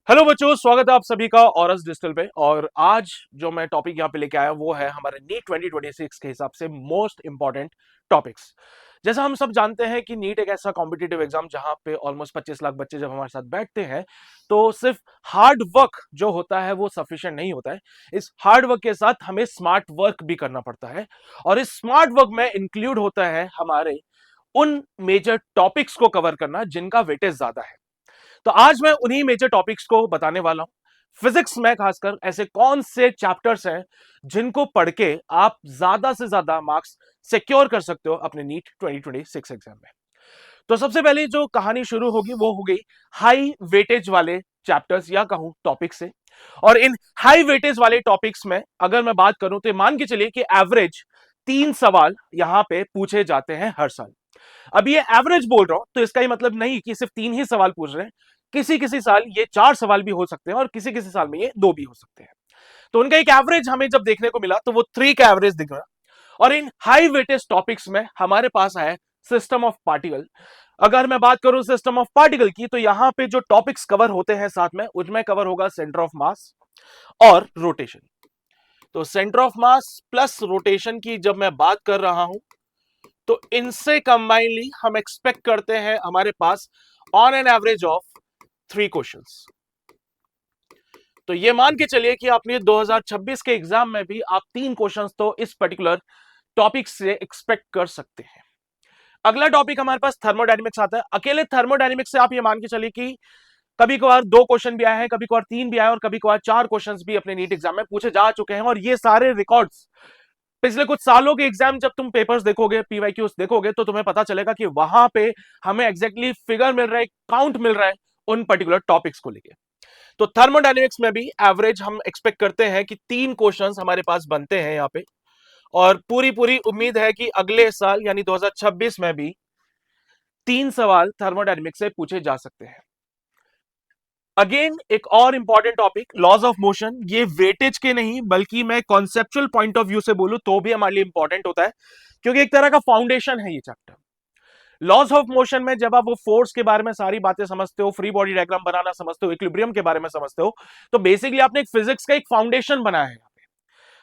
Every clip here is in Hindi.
हेलो बच्चों, स्वागत है आप सभी का ऑरस डिजिटल पे। और आज जो मैं टॉपिक यहाँ पे लेके आया वो है हमारे नीट 2026 के हिसाब से मोस्ट इंपॉर्टेंट टॉपिक्स। जैसा हम सब जानते हैं कि नीट एक ऐसा कॉम्पिटिटिव एग्जाम जहां पे ऑलमोस्ट 25 लाख बच्चे जब हमारे साथ बैठते हैं तो सिर्फ हार्ड वर्क जो होता है वो सफिशिएंट नहीं होता है। इस हार्ड वर्क के साथ हमें स्मार्ट वर्क भी करना पड़ता है और इस स्मार्ट वर्क में इंक्लूड होता है हमारे उन मेजर टॉपिक्स को कवर करना जिनका वेटेज ज्यादा है। तो आज मैं उन्हीं मेजर टॉपिक्स को बताने वाला हूं। फिजिक्स में खासकर ऐसे कौन से चैप्टर्स हैं जिनको पढ़ के आप ज्यादा से ज्यादा मार्क्स सिक्योर कर सकते हो अपने नीट 2026 एग्जाम में। तो सबसे पहले जो कहानी शुरू होगी वो हो गई हाई वेटेज वाले चैप्टर्स या कहूं टॉपिक से। और इन हाई वेटेज वाले टॉपिक्स में अगर मैं बात करूं तो मान के चलिए कि एवरेज 3 सवाल यहां पे पूछे जाते हैं हर साल। अब ये एवरेज बोल रहा हूं तो इसका ही मतलब नहीं कि सिर्फ 3 ही सवाल पूछ रहे हैं। किसी किसी साल ये 4 सवाल भी हो सकते हैं और किसी किसी साल में ये 2 भी हो सकते हैं। तो उनका एक एवरेज हमें जब देखने को मिला तो वो 3 का एवरेज दिख रहा। और इन हाई वेटेज टॉपिक्स में हमारे पास है सिस्टम ऑफ पार्टिकल। अगर मैं बात करूं सिस्टम ऑफ पार्टिकल की तो यहां पे जो टॉपिक्स कवर होते हैं साथ में उनमें कवर होगा सेंटर ऑफ मास और रोटेशन। तो centre of mass plus rotation की जब मैं बात कर रहा हूं तो इनसे कंबाइनली हम एक्सपेक्ट करते हैं हमारे pass on an average of 3 questions. तो ये मान के चलिए कि आपने 2026 के एग्जाम में भी आप 3 क्वेश्चंस तो इस पर्टिकुलर टॉपिक से एक्सपेक्ट कर सकते हैं। अगला टॉपिक हमारे पास थर्मोडायनेमिक्स आता है। अकेले थर्मोडायनेमिक्स से आप ये मान के चलिए कि कभी कभार 2 क्वेश्चन भी आए हैं, कभी कभार 3 भी आए और कभी कभार 4 क्वेश्चंस भी अपने नीट एग्जाम में पूछे जा चुके हैं। और ये सारे रिकॉर्ड्स पिछले कुछ सालों के एग्जाम जब तुम पेपर्स देखोगे, पीवाईक्यूज देखोगे तो तुम्हें पता चलेगा कि वहां पे हमें एग्जैक्टली फिगर मिल रहा है, काउंट मिल रहा है उन पर्टिकुलर टॉपिक्स को लेके। तो थर्मोडायनेमिक्स में भी एवरेज हम एक्सपेक्ट करते हैं कि 3 क्वेश्चंस हमारे पास बनते हैं यहाँ पे। और पूरी पूरी उम्मीद है कि अगले साल यानी 2026 में भी 3 सवाल थर्मोडायनेमिक्स से पूछे जा सकते हैं। अगेन एक और important topic laws of motion. ये वेटेज के नहीं बल्कि मैं कॉन्सेप्चुअल पॉइंट ऑफ व्यू से बोलूं तो भी हमारे लिए इंपॉर्टेंट होता है, क्योंकि एक तरह का फाउंडेशन है ये चैप्टर। लॉज ऑफ मोशन में जब आप वो फोर्स के बारे में सारी बातें समझते हो, फ्री बॉडी डायग्राम बनाना समझते हो, इक्विलिब्रियम के बारे में समझते हो, तो बेसिकली आपने एक फिजिक्स का एक फाउंडेशन बनाया है यहाँ पे।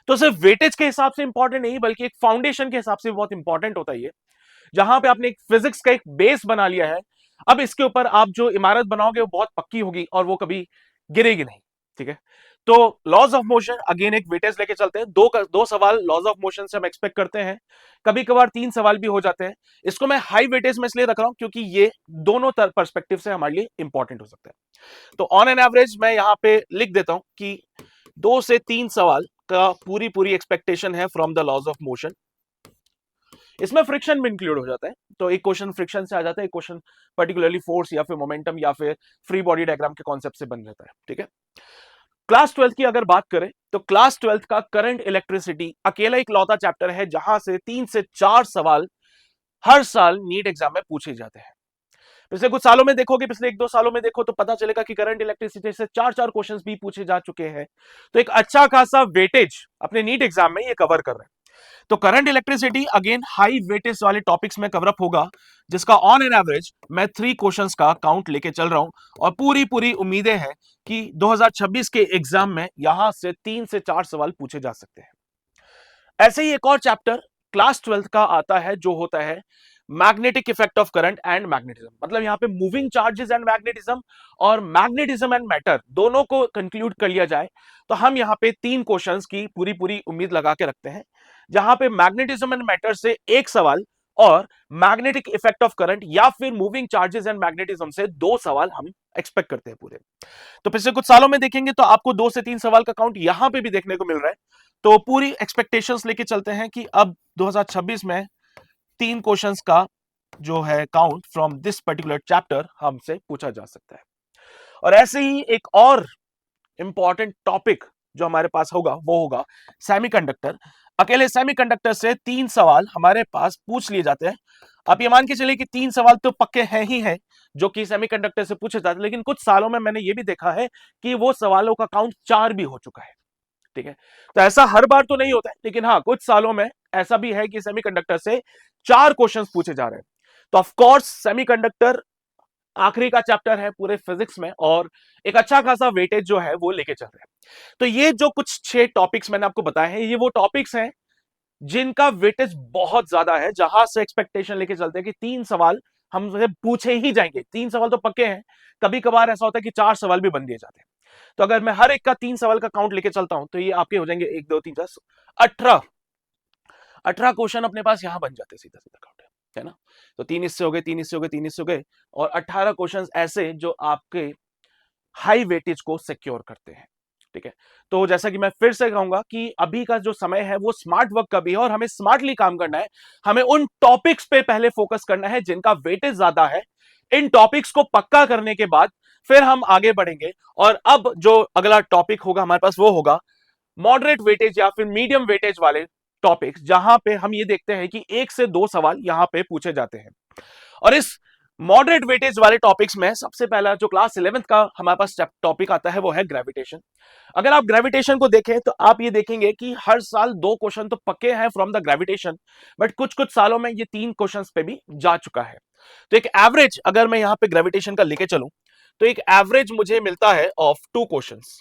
तो सिर्फ वेटेज के हिसाब से इंपॉर्टेंट नहीं बल्कि एक फाउंडेशन के हिसाब से बहुत इंपॉर्टेंट होता है ये, जहां पे आपने एक फिजिक्स का एक बेस बना लिया है। अब इसके ऊपर आप जो इमारत बनाओगे वो बहुत पक्की होगी और वो कभी गिरेगी नहीं। ठीक है। तो लॉज ऑफ मोशन अगेन एक वेटेज लेके चलते हैं। दो सवाल लॉज ऑफ मोशन से हम एक्सपेक्ट करते हैं, कभी कभार 3 सवाल भी हो जाते हैं। इसको मैं हाई वेटेज में इसलिए रख रहा हूं क्योंकि ये दोनों पर्सपेक्टिव से हमारे लिए इंपॉर्टेंट हो सकता है। तो ऑन एन एवरेज मैं यहां पे लिख देता हूं कि 2 से 3 सवाल का पूरी पूरी एक्सपेक्टेशन है from the laws of motion. इसमें फ्रिक्शन भी इंक्लूड हो जाता है। तो एक क्वेश्चन फ्रिक्शन से आ जाता है, एक क्वेश्चन पर्टिकुलरली फोर्स या फिर मोमेंटम या फिर फ्री बॉडी डायग्राम के कॉन्सेप्ट से बन जाता है। ठीक है। क्लास 12 की अगर बात करें तो क्लास 12 का करंट इलेक्ट्रिसिटी अकेला एक लौता चैप्टर है जहां से 3 से 4 सवाल हर साल नीट एग्जाम में पूछे जाते हैं। पिछले कुछ सालों में देखोगे, पिछले 1-2 सालों में देखो तो पता चलेगा कि करंट इलेक्ट्रिसिटी से 4-4 क्वेश्चंस भी पूछे जा चुके हैं। तो एक अच्छा खासा वेटेज अपने नीट एग्जाम में ये कवर कर रहे हैं। तो current electricity again high weightage वाले टॉपिक्स में कवर अप होगा, जिसका ऑन एन एवरेज मैं 3 क्वेश्चंस का काउंट लेके चल रहा हूं। और पूरी पूरी उम्मीदें हैं कि 2026 के एग्जाम में यहां से 3 से 4 सवाल पूछे जा सकते हैं। ऐसे ही एक और चैप्टर क्लास 12 का आता है जो होता है magnetic effect of current and magnetism. मतलब यहां पे मूविंग चार्जेस एंड मैग्नेटिज्म और मैग्नेटिज्म एंड मैटर दोनों को कंक्लूड कर लिया जाए तो हम यहां पे 3 क्वेश्चंस की पूरी पूरी उम्मीद लगा के रखते हैं, जहां पे मैग्नेटिज्म एंड मैटर से 1 सवाल और मैग्नेटिक इफेक्ट ऑफ करंट या फिर मूविंग चार्जेस एंड मैग्नेटिज्म से 2 सवाल हम एक्सपेक्ट करते हैं पूरे। तो पिछले कुछ सालों में देखेंगे तो आपको 2 से 3 सवाल का काउंट यहां पे भी देखने को मिल रहा है। तो पूरी एक्सपेक्टेशंस लेके चलते हैं कि अब 2026 में 3 क्वेश्चंस का जो है count from this particular chapter हमसे पूछा जा सकता है। और ऐसे ही एक और इंपॉर्टेंट टॉपिक जो हमारे पास होगा वो होगा सेमीकंडक्टर। अकेले सेमीकंडक्टर से 3 सवाल हमारे पास पूछ लिए जाते हैं। आप ये मान के चलिए कि 3 सवाल तो पक्के हैं ही हैं जो कि सेमीकंडक्टर से पूछे जाते हैं, लेकिन कुछ सालों में मैंने ये भी देखा है कि वो सवालों का काउंट 4 भी हो चुका है। ठीक है। तो ऐसा हर बार तो नहीं होता है, लेकिन हाँ कुछ सालों में ऐसा भी है कि सेमीकंडक्टर से 4 क्वेश्चंस पूछे जा रहे हैं। तो ऑफ कोर्स सेमीकंडक्टर आखिरी का चैप्टर है पूरे फिजिक्स में और एक अच्छा खासा वेटेज जो है वो लेके चल रहे हैं। तो ये जो कुछ 6 टॉपिक्स मैंने आपको बताए हैं, ये वो टॉपिक्स हैं जिनका वेटेज बहुत ज्यादा है, जहां से एक्सपेक्टेशन लेके चलते हैं कि 3 सवाल हमसे पूछे ही जाएंगे। 3 सवाल तो पक्के हैं, कभी कभार ऐसा होता है कि 4 सवाल भी बन दिए जाते हैं। तो अगर मैं हर एक का 3 सवाल का काउंट लेके चलता हूं तो ये आपके हो जाएंगे 1 2 3 4 18 18 क्वेश्चन अपने पास यहां बन जाते हैं, सीधा सीधा काउंट है ना। तो 3 हिस्से हो गए, 3 हिस्से हो गए, 3 हिस्से हो गए और 18 क्वेश्चन ऐसे जो आपके हाई वेटेज को सिक्योर करते हैं। ठीक है, तो जैसा कि मैं फिर से कहूंगा कि अभी का जो समय है वो स्मार्ट वर्क का भी है और हमें स्मार्टली काम करना है। हमें उन टॉपिक्स पे पहले फोकस करना है जिनका वेटेज ज्यादा है। इन टॉपिक्स को पक्का करने के बाद फिर हम आगे बढ़ेंगे और अब जो अगला टॉपिक होगा हमारे पास वो होगा मॉडरेट वेटेज या फिर मीडियम वेटेज वाले टॉपिक्स, जहां पे हम ये देखते हैं कि 1 से 2 सवाल यहां पे पूछे जाते हैं। और इस मॉडरेट वेटेज वाले टॉपिक्स में सबसे पहला जो क्लास 11th का हमारे पास टॉपिक आता है वो है ग्रेविटेशन। अगर आप ग्रेविटेशन को देखें तो आप ये देखेंगे कि हर साल 2 क्वेश्चन तो पक्के हैं फ्रॉम द ग्रेविटेशन, बट कुछ कुछ सालों में ये 3 क्वेश्चंस पे भी जा चुका है। तो एक एवरेज अगर मैं यहां पे ग्रेविटेशन का लेके चलूं तो एक एवरेज मुझे मिलता है ऑफ 2 क्वेश्चंस।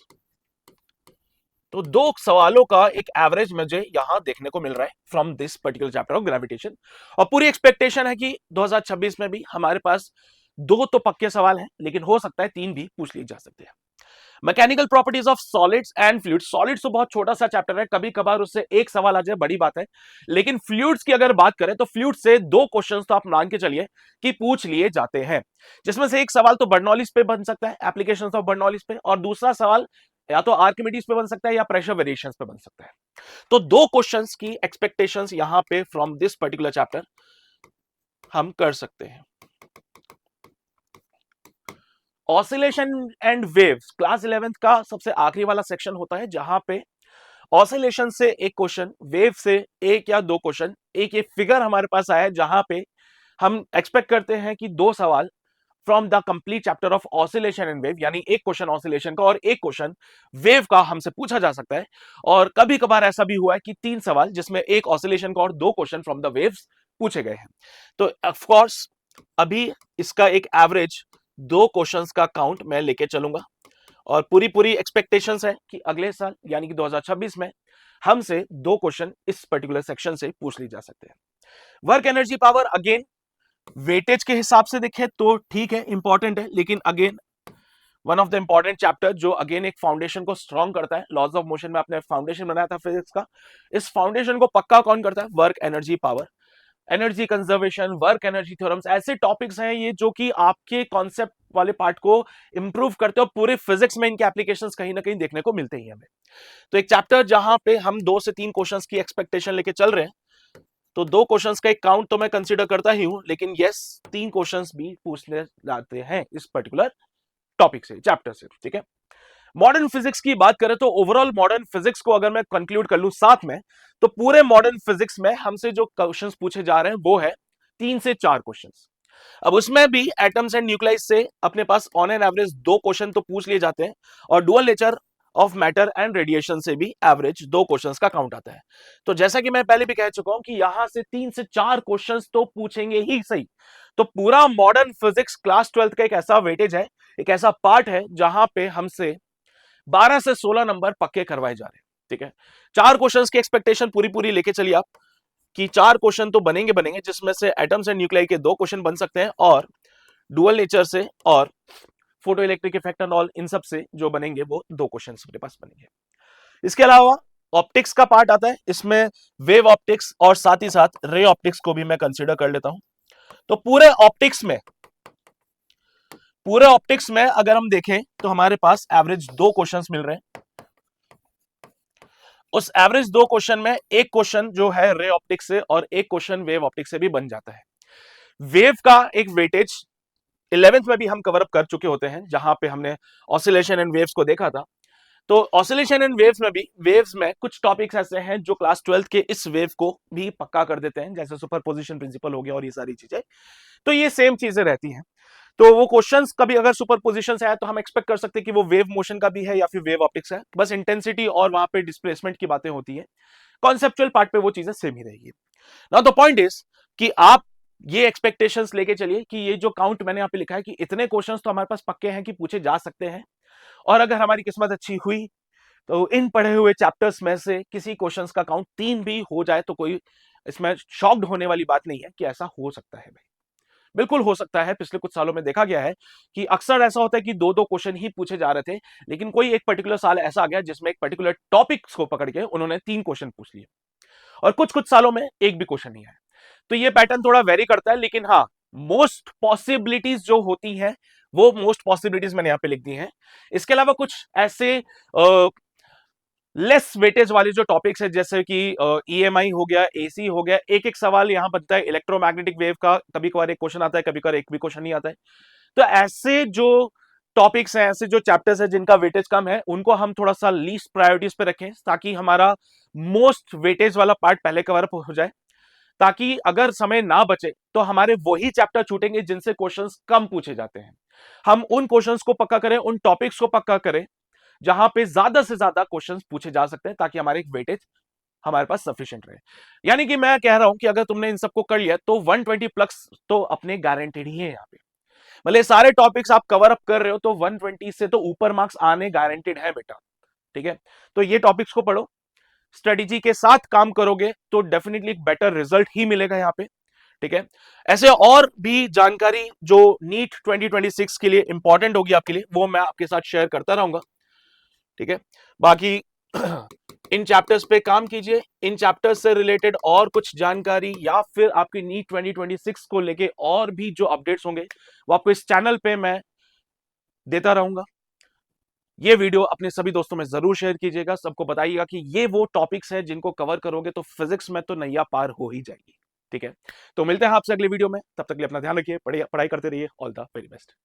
तो 2 सवालों का एक एवरेज मुझे यहां देखने को मिल रहा है from this particular chapter of gravitation. और पूरी एक्सपेक्टेशन है कि 2026 में भी हमारे पास 2 तो पक्के सवाल हैं, लेकिन हो सकता है 3 भी पूछ लिए जा सकते हैं। Mechanical properties of solids and fluids. Solids तो बहुत छोटा सा चैप्टर है, कभी कभार उससे एक सवाल आ जाए बड़ी बात है, लेकिन फ्लूइड्स की अगर बात करें तो फ्लूइड से 2 क्वेश्चन तो आप मान के चलिए कि पूछ लिए जाते हैं, जिसमें से एक सवाल तो बर्नौलीज पे बन सकता है, एप्लीकेशंस ऑफ बर्नौलीज पे, और दूसरा सवाल या तो आर्किमिडीज पे बन सकता है या प्रेशर वेरिएशंस पे बन सकता है। तो 2 क्वेश्चंस की एक्सपेक्टेशंस यहां पे फ्रॉम दिस पर्टिकुलर चैप्टर हम कर सकते हैं। Oscillation and waves class 11th का सबसे आखिरी वाला सेक्शन होता है, जहां पे ऑसिलेशन से एक क्वेश्चन, वेव से एक या 2 क्वेश्चन, एक ये फिगर हमारे पास आया है जहां पे हम एक्सपेक्ट करते हैं कि 2 सवाल from the complete chapter of oscillation and wave, यानी एक क्वेश्चन ऑसिलेशन का और एक क्वेश्चन वेव का हमसे पूछा जा सकता है। और कभी कभार ऐसा भी हुआ है कि 3 सवाल जिसमें एक ऑसिलेशन का और 2 क्वेश्चन फ्रॉम द वेव्स पूछे गए हैं। तो ऑफ कोर्स अभी इसका एक एवरेज 2 क्वेश्चंस का काउंट मैं लेके चलूंगा और पूरी पूरी एक्सपेक्टेशंस है कि अगले साल यानी कि 2026 में हमसे 2 क्वेश्चन इस पर्टिकुलर सेक्शन से पूछ ली जा सकते हैं। Work energy power again weightage के हिसाब से देखें तो ठीक है, इंपॉर्टेंट है, लेकिन again one of the important chapter जो अगेन एक फाउंडेशन को स्ट्रॉन्ग करता है। लॉज ऑफ मोशन में आपने फाउंडेशन बनाया था फिजिक्स का, इस फाउंडेशन को पक्का कौन करता है? Work energy power, energy conservation, work energy theorems, ऐसे टॉपिक्स हैं ये जो कि आपके कॉन्सेप्ट वाले पार्ट को इंप्रूव करते हो। पूरे फिजिक्स में इनके एप्लीकेशंस कहीं ना कहीं देखने को मिलते ही हमें। तो एक चैप्टर जहां पे हम 2 से 3 क्वेश्चंस की एक्सपेक्टेशन लेके चल रहे हैं, तो 2 क्वेश्चंस का एक काउंट तो मैं कंसीडर करता ही हूं, लेकिन यस 3 क्वेश्चंस भी पूछने जाते हैं इस पर्टिकुलर टॉपिक से, चैप्टर से। ठीक है, मॉडर्न फिजिक्स की बात करें तो ओवरऑल मॉडर्न फिजिक्स को अगर मैं कंक्लूड कर लूं साथ में, तो पूरे मॉडर्न फिजिक्स में हमसे जो क्वेश्चंस पूछे जा रहे हैं वो है 3 से 4 क्वेश्चंस। अब उसमें भी एटम्स एंड न्यूक्लियस से अपने pass on an average 2 question तो पूछ लिए जाते हैं और dual nature of matter and radiation से भी एवरेज 2 क्वेश्चंस का काउंट आता है। तो जैसा कि मैं पहले भी कह चुका हूं कि यहां से 3 से 4 क्वेश्चंस तो पूछेंगे ही सही। तो पूरा मॉडर्न फिजिक्स क्लास 12th का एक ऐसा वेटेज है, एक ऐसा पार्ट है जहां पे हमसे 12 से 16 नंबर पक्के करवाए जा रहे हैं। ठीक है, 4 क्वेश्चंस की एक्सपेक्टेशन पूरी पूरी लेके चलिए आप कि 4 क्वेश्चन तो बनेंगे बनेंगे, जिसमें से एटम्स एंड न्यूक्लियाई के 2 क्वेश्चन बन सकते हैं और डुअल नेचर से और photo electric effect and all, इन सब से जो बनेंगे वो 2 क्वेश्चन मेरे पास बनेंगे। इसके अलावा ऑप्टिक्स का पार्ट आता है, इसमें वेव ऑप्टिक्स और साथ ही साथ रे ऑप्टिक्स को भी मैं कंसीडर कर लेता हूं। तो पूरे ऑप्टिक्स में अगर हम देखें तो हमारे पास एवरेज 2 क्वेश्चंस मिल रहे हैं। उस एवरेज 2 क्वेश्चन में एक क्वेश्चन जो है रे ऑप्टिक्स से और एक क्वेश्चन वेव ऑप्टिक्स से भी बन जाता है। वेव का एक वेटेज 11th में भी हम कवर अप कर चुके होते हैं, जहां पे हमने ऑसिलेशन एंड वेव्स को देखा था। तो ऑसिलेशन एंड वेव्स में भी वेव्स में कुछ टॉपिक्स ऐसे हैं जो क्लास 12th के इस वेव को भी पक्का कर देते हैं, जैसे सुपरपोजिशन प्रिंसिपल हो गया और ये सारी चीजें। तो ये सेम चीजें रहती हैं। तो वो क्वेश्चंस कभी अगर सुपरपोजिशन से आए तो हम एक्सपेक्ट कर सकते हैं कि वो वेव मोशन का भी है या फिर वेव ऑप्टिक्स है, बस इंटेंसिटी और वहां पे डिस्प्लेसमेंट की बातें होती है। कॉन्सेप्चुअल पार्ट पे वो चीजें सेम ही रहेगी। नाउ द पॉइंट इज कि आप ये एक्सपेक्टेशंस लेके चलिए कि ये जो काउंट मैंने यहाँ पे लिखा है कि इतने क्वेश्चंस तो हमारे पास पक्के हैं कि पूछे जा सकते हैं, और अगर हमारी किस्मत अच्छी हुई तो इन पढ़े हुए चैप्टर्स में से किसी क्वेश्चंस का काउंट 3 भी हो जाए तो कोई इसमें शॉक्ड होने वाली बात नहीं है कि ऐसा हो सकता है भाई। बिल्कुल हो सकता है। पिछले कुछ सालों में देखा गया है कि अक्सर ऐसा होता है कि दो दो क्वेश्चन ही पूछे जा रहे थे, लेकिन कोई एक पर्टिकुलर साल ऐसा आ गया जिसमें एक पर्टिकुलर टॉपिक्स को पकड़ के उन्होंने 3 क्वेश्चन पूछ लिए, और कुछ कुछ सालों में एक भी क्वेश्चन नहीं आया। तो ये पैटर्न थोड़ा वेरी करता है, लेकिन हाँ, मोस्ट पॉसिबिलिटीज जो होती हैं वो मोस्ट पॉसिबिलिटीज मैंने यहां पे लिख दी हैं। इसके अलावा कुछ ऐसे लेस वेटेज वाले जो टॉपिक्स है, जैसे कि ईएमआई हो गया, एसी हो गया, एक एक सवाल यहां बनता है। इलेक्ट्रोमैग्नेटिक वेव का कभी कभार एक क्वेश्चन आता है, कभी कभार एक भी क्वेश्चन नहीं आता है। तो ऐसे जो टॉपिक्स हैं, ऐसे जो चैप्टर्स हैं जिनका वेटेज कम है, उनको हम थोड़ा सा लीस्ट प्रायोरिटीज पे रखें, ताकि हमारा मोस्ट वेटेज वाला पार्ट पहले कवर हो जाए, ताकि अगर समय ना बचे तो हमारे वही चैप्टर छूटेंगे जिनसे क्वेश्चंस कम पूछे जाते हैं। हम उन क्वेश्चंस को पक्का करें, उन टॉपिक्स को पक्का करें जहां पे ज्यादा से ज्यादा क्वेश्चंस पूछे जा सकते हैं, ताकि हमारे एक वेटेज हमारे पास सफिशिएंट रहे। यानी कि मैं कह रहा हूं कि अगर तुमने इन सबको कर लिया तो 120 प्लस तो अपने गारंटेड ही है यहां पे। भले सारे टॉपिक्स आप कवर अप कर रहे हो तो 120 से तो ऊपर मार्क्स आने गारंटेड है बेटा। ठीक है, तो ये टॉपिक्स को पढ़ो, स्ट्रेटेजी के साथ काम करोगे तो डेफिनेटली एक बेटर रिजल्ट ही मिलेगा यहां पे। ठीक है, ऐसे और भी जानकारी जो नीट 2026 के लिए इंपॉर्टेंट होगी आपके लिए, वो मैं आपके साथ शेयर करता रहूंगा। ठीक है, बाकी इन चैप्टर्स पे काम कीजिए। इन चैप्टर्स से रिलेटेड और कुछ जानकारी या फिर आपकी नीट 2026 को लेके और भी जो अपडेट्स होंगे वो आपको इस चैनल पे मैं देता रहूंगा। ये वीडियो अपने सभी दोस्तों में जरूर शेयर कीजिएगा, सबको बताइएगा कि ये वो टॉपिक्स हैं जिनको कवर करोगे तो फिजिक्स में तो नैया पार हो ही जाएगी। ठीक है, तो मिलते हैं आपसे अगले वीडियो में, तब तक के लिए अपना ध्यान रखिए, पढ़ाई करते रहिए। All the very best.